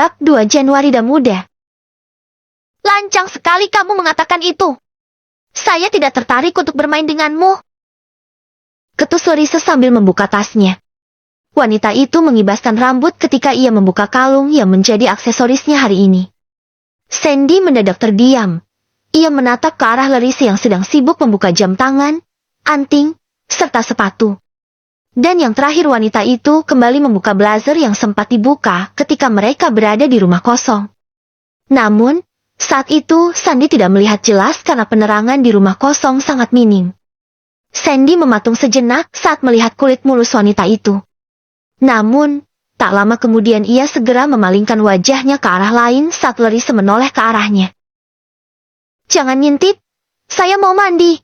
2 Januari dan muda. Lancang sekali kamu mengatakan itu. Saya tidak tertarik untuk bermain denganmu. Ketus Larissa sambil membuka tasnya. Wanita itu mengibaskan rambut ketika ia membuka kalung yang menjadi aksesorisnya hari ini. Sandy mendadak terdiam. Ia menatap ke arah Larissa yang sedang sibuk membuka jam tangan, anting, serta sepatu. Dan yang terakhir wanita itu kembali membuka blazer yang sempat dibuka ketika mereka berada di rumah kosong. Namun, saat itu Sandy tidak melihat jelas karena penerangan di rumah kosong sangat minim. Sandy mematung sejenak saat melihat kulit mulus wanita itu. Namun, tak lama kemudian ia segera memalingkan wajahnya ke arah lain saat Larissa menoleh ke arahnya. Jangan ngintip, saya mau mandi.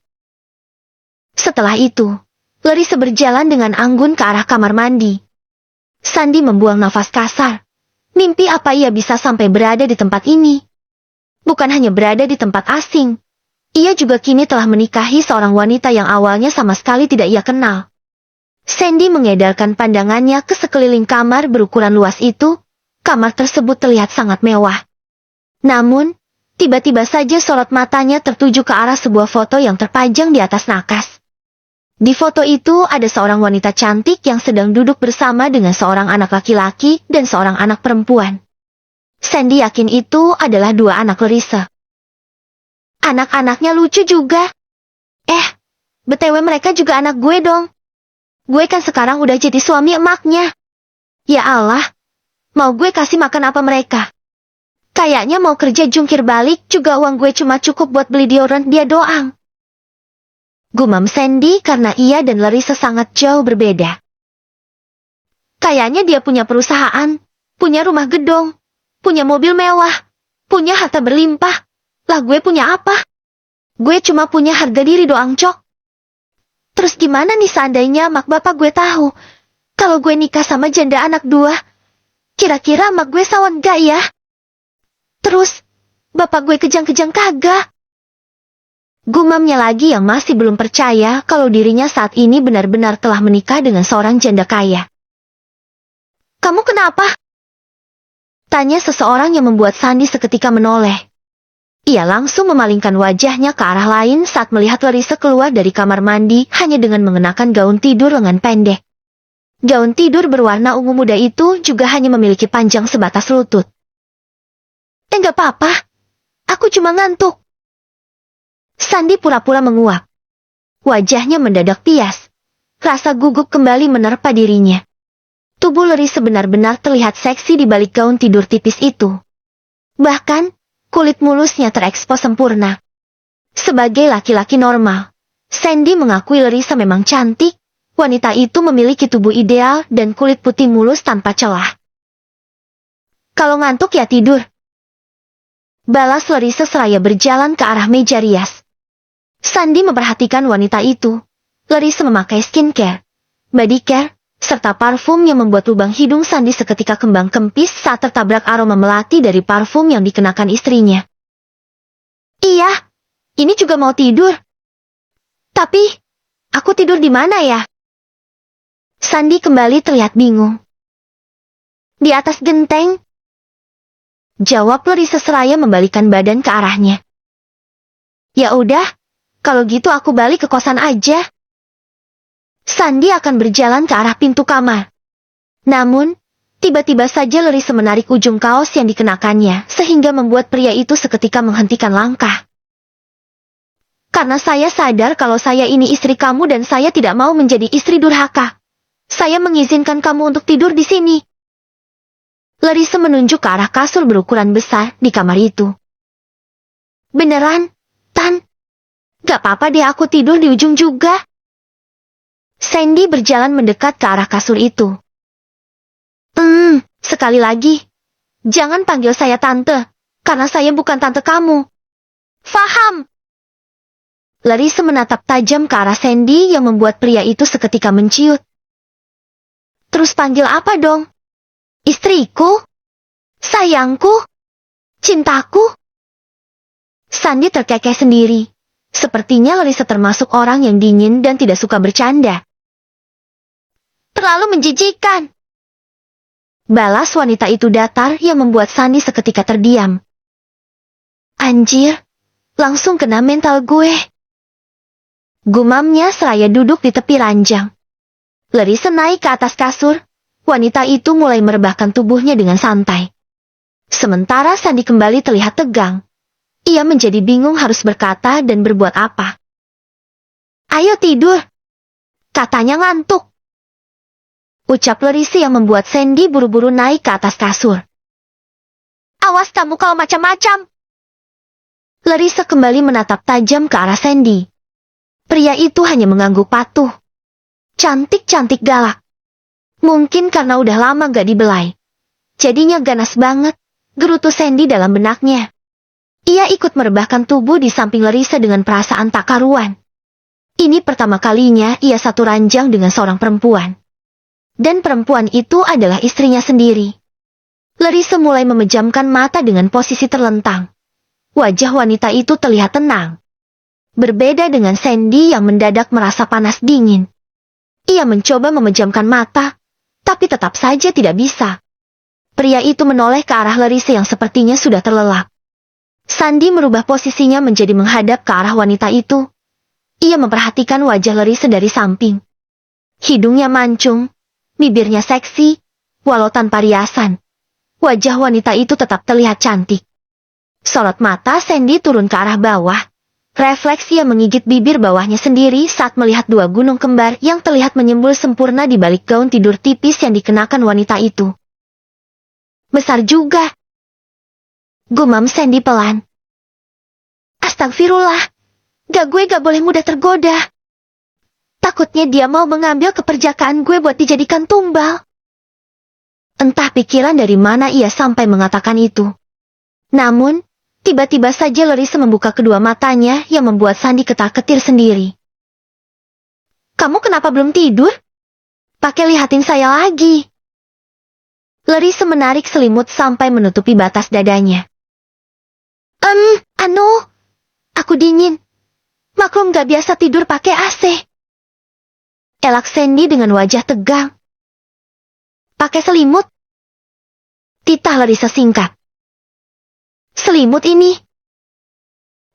Setelah itu, Larissa berjalan dengan anggun ke arah kamar mandi. Sandy membuang nafas kasar. Mimpi apa ia bisa sampai berada di tempat ini? Bukan hanya berada di tempat asing. Ia juga kini telah menikahi seorang wanita yang awalnya sama sekali tidak ia kenal. Sandy mengedarkan pandangannya ke sekeliling kamar berukuran luas itu. Kamar tersebut terlihat sangat mewah. Namun, tiba-tiba saja sorot matanya tertuju ke arah sebuah foto yang terpajang di atas nakas. Di foto itu ada seorang wanita cantik yang sedang duduk bersama dengan seorang anak laki-laki dan seorang anak perempuan. Sandy yakin itu adalah 2 anak Larissa. Anak-anaknya lucu juga. BTW mereka juga anak gue dong. Gue kan sekarang udah jadi suami emaknya. Ya Allah, mau gue kasih makan apa mereka? Kayaknya mau kerja jungkir balik juga uang gue cuma cukup buat beli deodorant dia doang. Gumam Sandy karena ia dan Larissa sangat jauh berbeda. Kayaknya dia punya perusahaan, punya rumah gedung, punya mobil mewah, punya harta berlimpah. Lah gue punya apa? Gue cuma punya harga diri doang, Cok. Terus gimana nih seandainya mak bapak gue tahu kalau gue nikah sama janda anak 2? Kira-kira mak gue sawan gak ya? Terus, bapak gue kejang-kejang kagak? Gumamnya lagi yang masih belum percaya kalau dirinya saat ini benar-benar telah menikah dengan seorang janda kaya. Kamu kenapa? Tanya seseorang yang membuat Sandy seketika menoleh. Ia langsung memalingkan wajahnya ke arah lain saat melihat Larissa keluar dari kamar mandi hanya dengan mengenakan gaun tidur lengan pendek. Gaun tidur berwarna ungu muda itu juga hanya memiliki panjang sebatas lutut. Enggak apa-apa. Aku cuma ngantuk. Sandy pura-pura menguap. Wajahnya mendadak pias. Rasa gugup kembali menerpa dirinya. Tubuh Larissa benar-benar terlihat seksi di balik gaun tidur tipis itu. Bahkan, kulit mulusnya terekspos sempurna. Sebagai laki-laki normal, Sandy mengakui Larissa memang cantik. Wanita itu memiliki tubuh ideal dan kulit putih mulus tanpa celah. Kalau ngantuk ya tidur. Balas Larissa seraya berjalan ke arah meja rias. Sandy memperhatikan wanita itu. Larissa memakai skincare, body care, serta parfum yang membuat lubang hidung Sandy seketika kembang kempis saat tertabrak aroma melati dari parfum yang dikenakan istrinya. Iya, ini juga mau tidur. Tapi, aku tidur di mana ya? Sandy kembali terlihat bingung. Di atas genteng. Jawab Larissa seraya membalikkan badan ke arahnya. Ya udah, kalau gitu aku balik ke kosan aja. Sandy akan berjalan ke arah pintu kamar. Namun, tiba-tiba saja Larissa menarik ujung kaos yang dikenakannya, sehingga membuat pria itu seketika menghentikan langkah. Karena saya sadar kalau saya ini istri kamu dan saya tidak mau menjadi istri durhaka. Saya mengizinkan kamu untuk tidur di sini. Larissa menunjuk ke arah kasur berukuran besar di kamar itu. Beneran, Tan? Gak apa-apa deh aku tidur di ujung juga. Sandy berjalan mendekat ke arah kasur itu. Sekali lagi. Jangan panggil saya tante, karena saya bukan tante kamu. Faham? Larissa menatap tajam ke arah Sandy yang membuat pria itu seketika menciut. Terus panggil apa dong? Istriku? Sayangku? Cintaku? Sandy terkekeh sendiri. Sepertinya Larissa termasuk orang yang dingin dan tidak suka bercanda. Terlalu menjijikan. Balas wanita itu datar yang membuat Sandy seketika terdiam. Anjir, langsung kena mental gue. Gumamnya seraya duduk di tepi ranjang. Larissa naik ke atas kasur, wanita itu mulai merebahkan tubuhnya dengan santai. Sementara Sandy kembali terlihat tegang. Ia menjadi bingung harus berkata dan berbuat apa. Ayo tidur. Katanya ngantuk. Ucap Larissa yang membuat Sandy buru-buru naik ke atas kasur. Awas kamu kalau macam-macam. Larissa kembali menatap tajam ke arah Sandy. Pria itu hanya mengangguk patuh. Cantik-cantik galak. Mungkin karena udah lama gak dibelai. Jadinya ganas banget, gerutu Sandy dalam benaknya. Ia ikut merebahkan tubuh di samping Larissa dengan perasaan tak karuan. Ini pertama kalinya ia satu ranjang dengan seorang perempuan. Dan perempuan itu adalah istrinya sendiri. Larissa mulai memejamkan mata dengan posisi terlentang. Wajah wanita itu terlihat tenang. Berbeda dengan Sandy yang mendadak merasa panas dingin. Ia mencoba memejamkan mata, tapi tetap saja tidak bisa. Pria itu menoleh ke arah Larissa yang sepertinya sudah terlelap. Sandy merubah posisinya menjadi menghadap ke arah wanita itu. Ia memperhatikan wajah Larissa dari samping. Hidungnya mancung, bibirnya seksi, walau tanpa riasan. Wajah wanita itu tetap terlihat cantik. Sorot mata Sandy turun ke arah bawah. Refleks ia menggigit bibir bawahnya sendiri saat melihat dua gunung kembar yang terlihat menyembul sempurna di balik gaun tidur tipis yang dikenakan wanita itu. Besar juga. Gumam Sandy pelan. Astagfirullah. Gue gak boleh mudah tergoda. Takutnya dia mau mengambil keperjakaan gue buat dijadikan tumbal. Entah pikiran dari mana ia sampai mengatakan itu. Namun, tiba-tiba saja Larissa membuka kedua matanya yang membuat Sandy ketar-ketir sendiri. Kamu kenapa belum tidur? Pakai lihatin saya lagi. Larissa menarik selimut sampai menutupi batas dadanya. Aku dingin. Maklum gak biasa tidur pakai AC. Elak Sandy dengan wajah tegang. Pakai selimut? Titah Larissa singkat. Selimut ini.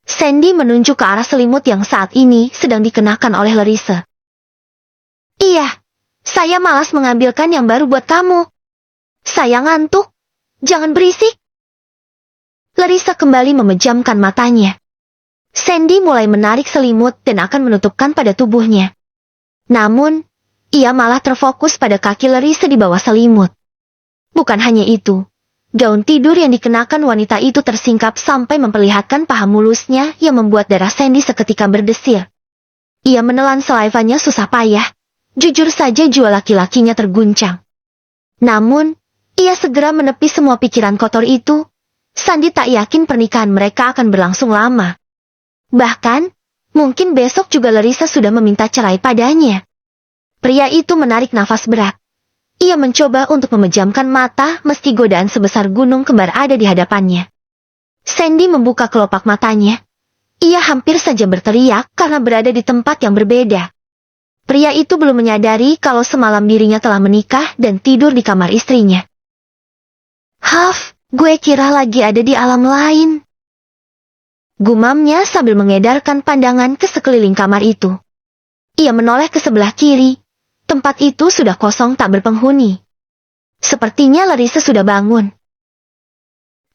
Sandy menunjuk ke arah selimut yang saat ini sedang dikenakan oleh Larissa. Iya, saya malas mengambilkan yang baru buat kamu. Saya ngantuk. Jangan berisik. Larissa kembali memejamkan matanya. Sandy mulai menarik selimut dan akan menutupkan pada tubuhnya. Namun, ia malah terfokus pada kaki Larissa di bawah selimut. Bukan hanya itu, gaun tidur yang dikenakan wanita itu tersingkap sampai memperlihatkan paha mulusnya yang membuat darah Sandy seketika berdesir. Ia menelan salivanya susah payah, jujur saja jua laki-lakinya terguncang. Namun, ia segera menepi semua pikiran kotor itu. Sandy tak yakin pernikahan mereka akan berlangsung lama. Bahkan, mungkin besok juga Larissa sudah meminta cerai padanya. Pria itu menarik nafas berat. Ia mencoba untuk memejamkan mata meski godaan sebesar gunung kembar ada di hadapannya. Sandy membuka kelopak matanya. Ia hampir saja berteriak karena berada di tempat yang berbeda. Pria itu belum menyadari kalau semalam dirinya telah menikah dan tidur di kamar istrinya. Gue kira lagi ada di alam lain. Gumamnya sambil mengedarkan pandangan ke sekeliling kamar itu. Ia menoleh ke sebelah kiri. Tempat itu sudah kosong tak berpenghuni. Sepertinya Larissa sudah bangun.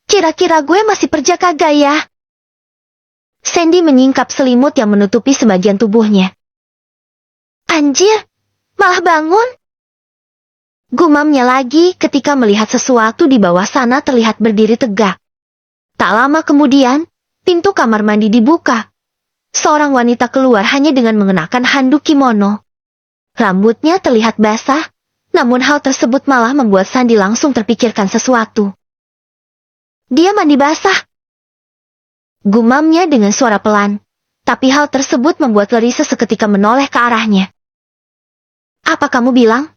Kira-kira gue masih perjaka gak ya? Sandy menyingkap selimut yang menutupi sebagian tubuhnya. Anjir, malah bangun. Gumamnya lagi ketika melihat sesuatu di bawah sana terlihat berdiri tegak. Tak lama kemudian, pintu kamar mandi dibuka. Seorang wanita keluar hanya dengan mengenakan handuk kimono. Rambutnya terlihat basah, namun hal tersebut malah membuat Sandy langsung terpikirkan sesuatu. Dia mandi basah. Gumamnya dengan suara pelan, tapi hal tersebut membuat Larissa seketika menoleh ke arahnya. Apa kamu bilang?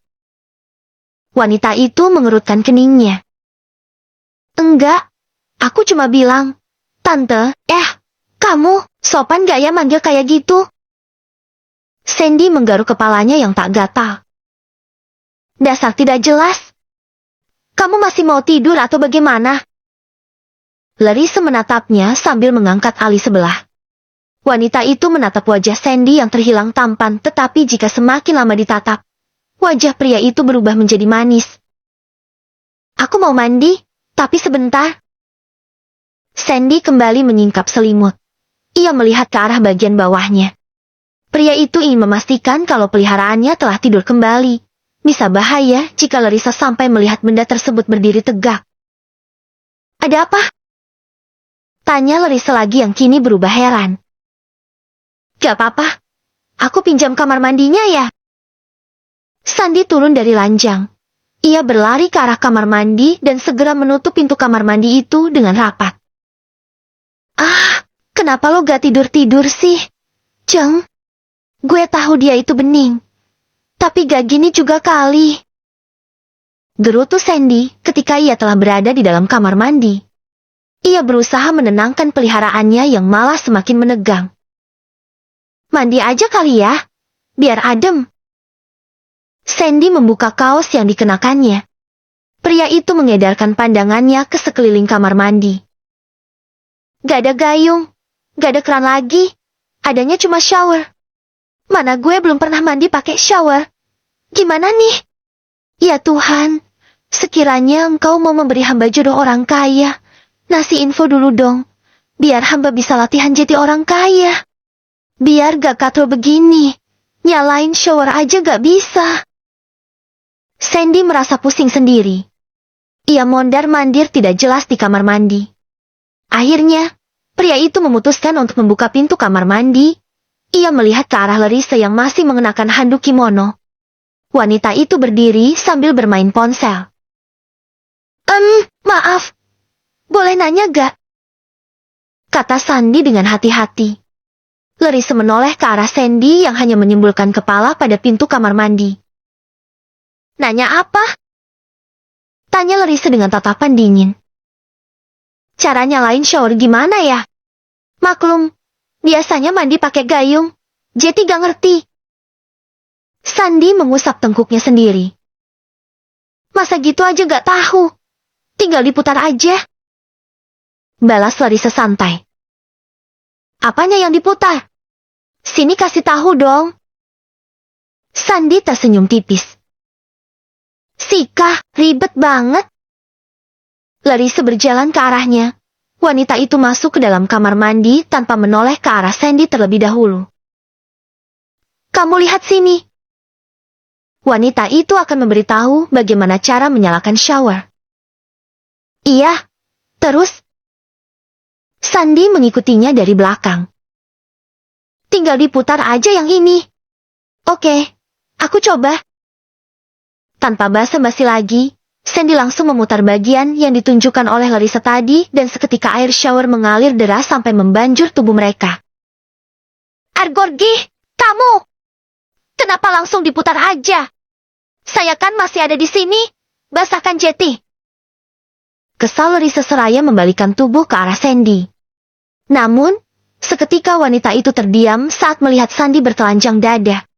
Wanita itu mengerutkan keningnya. Enggak, aku cuma bilang, Tante, kamu, sopan gak ya manggil kayak gitu? Sandy menggaruk kepalanya yang tak gatal. Dasar tidak jelas. Kamu masih mau tidur atau bagaimana? Larissa menatapnya sambil mengangkat alis sebelah. Wanita itu menatap wajah Sandy yang terhilang tampan, tetapi jika semakin lama ditatap, wajah pria itu berubah menjadi manis. Aku mau mandi, tapi sebentar. Sandy kembali menyingkap selimut. Ia melihat ke arah bagian bawahnya. Pria itu ingin memastikan kalau peliharaannya telah tidur kembali. Bisa bahaya jika Larissa sampai melihat benda tersebut berdiri tegak. Ada apa? Tanya Larissa lagi yang kini berubah heran. Gak apa-apa. Aku pinjam kamar mandinya ya. Sandy turun dari ranjang. Ia berlari ke arah kamar mandi dan segera menutup pintu kamar mandi itu dengan rapat. Ah, kenapa lo gak tidur-tidur sih? Jeng, gue tahu dia itu bening. Tapi gak gini juga kali. Gerutu Sandy ketika ia telah berada di dalam kamar mandi. Ia berusaha menenangkan peliharaannya yang malah semakin menegang. Mandi aja kali ya, biar adem. Sandy membuka kaos yang dikenakannya. Pria itu mengedarkan pandangannya ke sekeliling kamar mandi. Gak ada gayung, gak ada keran lagi, adanya cuma shower. Mana gue belum pernah mandi pakai shower. Gimana nih? Ya Tuhan, sekiranya engkau mau memberi hamba jodoh orang kaya, ngasih info dulu dong, biar hamba bisa latihan jadi orang kaya. Biar gak katrol begini, nyalain shower aja gak bisa. Sandy merasa pusing sendiri. Ia mondar-mandir tidak jelas di kamar mandi. Akhirnya, pria itu memutuskan untuk membuka pintu kamar mandi. Ia melihat ke arah Larissa yang masih mengenakan handuk kimono. Wanita itu berdiri sambil bermain ponsel. Maaf. Boleh nanya gak? Kata Sandy dengan hati-hati. Larissa menoleh ke arah Sandy yang hanya menyembulkan kepala pada pintu kamar mandi. Nanya apa? Tanya Larissa dengan tatapan dingin. Cara nyalain shower gimana ya? Maklum, biasanya mandi pakai gayung. Jetty gak ngerti. Sandy mengusap tengkuknya sendiri. Masa gitu aja gak tahu? Tinggal diputar aja. Balas Larissa santai. Apanya yang diputar? Sini kasih tahu dong. Sandy tersenyum tipis. Sika, ribet banget. Larissa berjalan ke arahnya. Wanita itu masuk ke dalam kamar mandi tanpa menoleh ke arah Sandy terlebih dahulu. Kamu lihat sini. Wanita itu akan memberitahu bagaimana cara menyalakan shower. Iya, terus? Sandy mengikutinya dari belakang. Tinggal diputar aja yang ini. Oke, aku coba. Tanpa basa-basi lagi, Sandy langsung memutar bagian yang ditunjukkan oleh Larissa tadi dan seketika air shower mengalir deras sampai membanjur tubuh mereka. Argorgi, kamu! Kenapa langsung diputar aja? Saya kan masih ada di sini. Basahkan Jetty. Kesal Larissa seraya membalikan tubuh ke arah Sandy. Namun, seketika wanita itu terdiam saat melihat Sandy bertelanjang dada.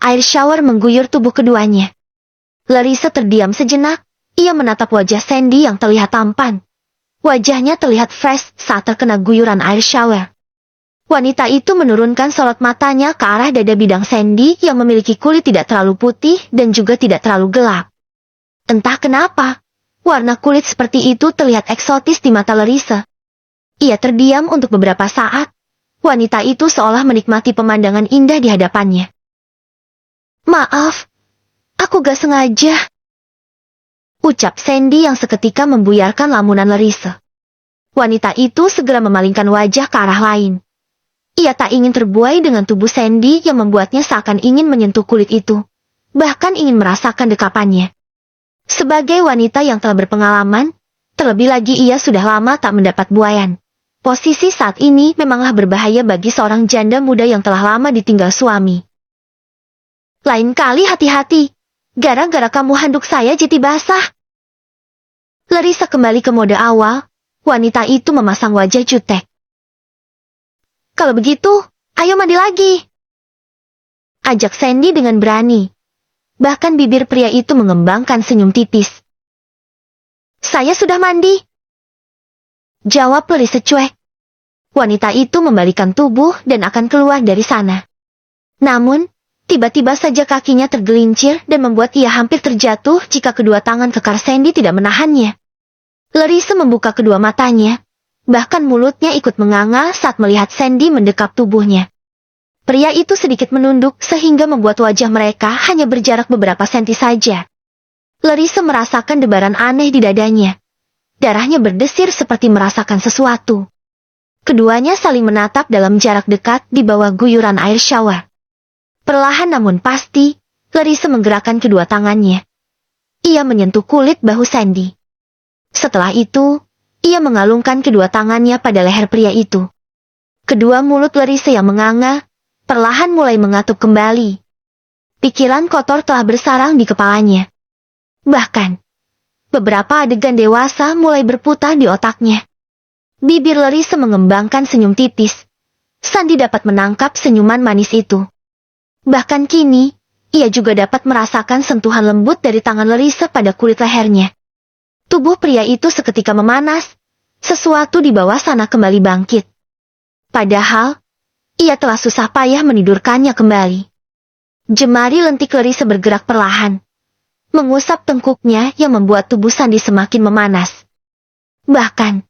Air shower mengguyur tubuh keduanya. Larissa terdiam sejenak. Ia menatap wajah Sandy yang terlihat tampan. Wajahnya terlihat fresh saat terkena guyuran air shower. Wanita itu menurunkan sorot matanya ke arah dada bidang Sandy yang memiliki kulit tidak terlalu putih dan juga tidak terlalu gelap. Entah kenapa, warna kulit seperti itu terlihat eksotis di mata Larissa. Ia terdiam untuk beberapa saat. Wanita itu seolah menikmati pemandangan indah di hadapannya. Maaf, aku gak sengaja. Ucap Sandy yang seketika membuyarkan lamunan Larissa. Wanita itu segera memalingkan wajah ke arah lain. Ia tak ingin terbuai dengan tubuh Sandy yang membuatnya seakan ingin menyentuh kulit itu. Bahkan ingin merasakan dekapannya. Sebagai wanita yang telah berpengalaman, terlebih lagi ia sudah lama tak mendapat buayan. Posisi saat ini memanglah berbahaya bagi seorang janda muda yang telah lama ditinggal suami. Lain kali hati-hati. Gara-gara kamu handuk saya jadi basah. Larissa kembali ke mode awal. Wanita itu memasang wajah jutek. Kalau begitu, ayo mandi lagi. Ajak Sandy dengan berani. Bahkan bibir pria itu mengembangkan senyum tipis. Saya sudah mandi. Jawab Larissa cuek. Wanita itu membalikan tubuh dan akan keluar dari sana. Namun, tiba-tiba saja kakinya tergelincir dan membuat ia hampir terjatuh jika kedua tangan kekar Sandy tidak menahannya. Larissa membuka kedua matanya, bahkan mulutnya ikut menganga saat melihat Sandy mendekap tubuhnya. Pria itu sedikit menunduk sehingga membuat wajah mereka hanya berjarak beberapa senti saja. Larissa merasakan debaran aneh di dadanya. Darahnya berdesir seperti merasakan sesuatu. Keduanya saling menatap dalam jarak dekat di bawah guyuran air shower. Perlahan namun pasti, Larissa menggerakkan kedua tangannya. Ia menyentuh kulit bahu Sandy. Setelah itu, ia mengalungkan kedua tangannya pada leher pria itu. Kedua mulut Larissa yang menganga, perlahan mulai mengatup kembali. Pikiran kotor telah bersarang di kepalanya. Bahkan, beberapa adegan dewasa mulai berputar di otaknya. Bibir Larissa mengembangkan senyum tipis. Sandy dapat menangkap senyuman manis itu. Bahkan kini, ia juga dapat merasakan sentuhan lembut dari tangan Larissa pada kulit lehernya. Tubuh pria itu seketika memanas. Sesuatu di bawah sana kembali bangkit. Padahal, ia telah susah payah menidurkannya kembali. Jemari lentik Larissa bergerak perlahan, mengusap tengkuknya yang membuat tubuh Sandy semakin memanas. Bahkan,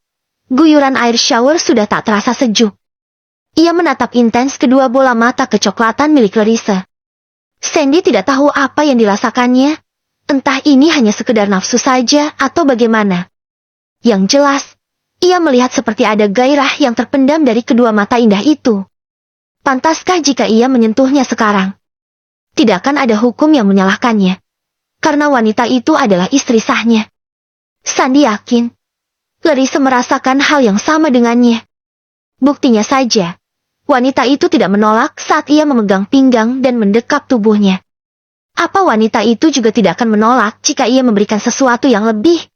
guyuran air shower sudah tak terasa sejuk. Ia menatap intens kedua bola mata kecoklatan milik Larissa. Sandy tidak tahu apa yang dirasakannya, entah ini hanya sekedar nafsu saja atau bagaimana. Yang jelas, ia melihat seperti ada gairah yang terpendam dari kedua mata indah itu. Pantaskah jika ia menyentuhnya sekarang? Tidak akan ada hukum yang menyalahkannya. Karena wanita itu adalah istri sahnya. Sandy yakin, Larissa merasakan hal yang sama dengannya. Buktinya saja, wanita itu tidak menolak saat ia memegang pinggang dan mendekap tubuhnya. Apa wanita itu juga tidak akan menolak jika ia memberikan sesuatu yang lebih?